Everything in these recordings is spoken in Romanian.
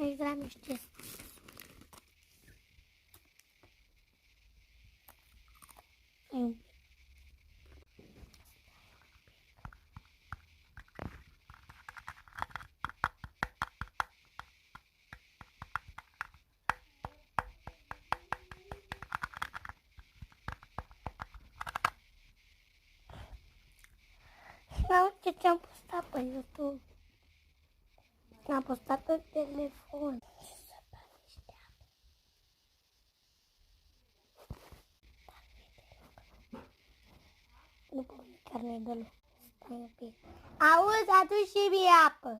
Telegram nu știu ce. Uite ce-am postat pe YouTube. Am postat pe telefon. Nu pot carne deloc. Stai un pic. Auzi, adu și mie apă.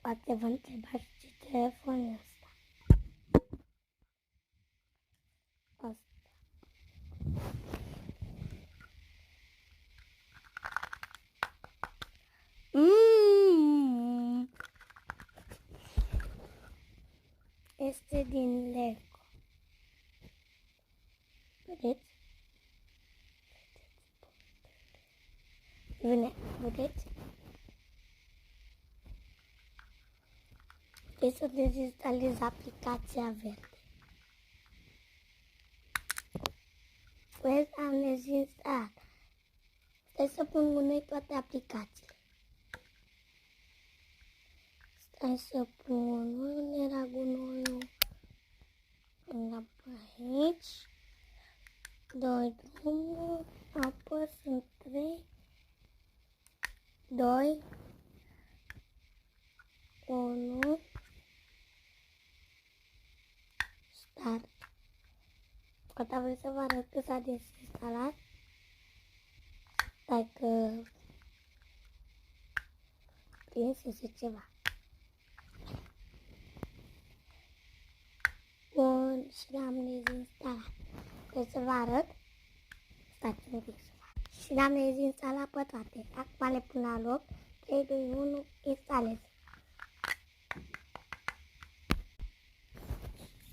Poate vă întrebați ce telefon e ăsta. Este din Lego. Vedeți? Vedeți? Trebuie să dezinstalez aplicația verde. Vezi, am dezinstalat. Stai să pun gunoi toate aplicațiile. Stai să pun, unde era gunoiul? Aici. 2 drumuri, apăs în 3, 2, 1, start. Gata, vreau să vă arăt că s-a dezinstalat. Stai că prinsese ceva. Bun, și l-am dezinstalat. Vreau să vă arăt. Stați un pic să fac. Și l-am dezinstalat pe toate. Acum le pun la loc. 3, 2, 1, instalez.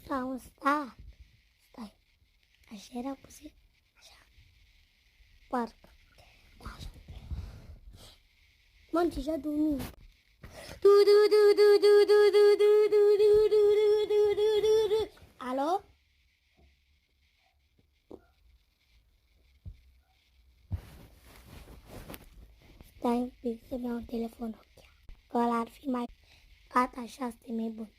S-au stat. Stai. Așa era puse? Așa. Parcă. Da, așa. Mă, deja 2 minute. Alo? Stai un pic să-mi iau telefonul. Că ăla ar fi mai... Gata, așa este mai bun.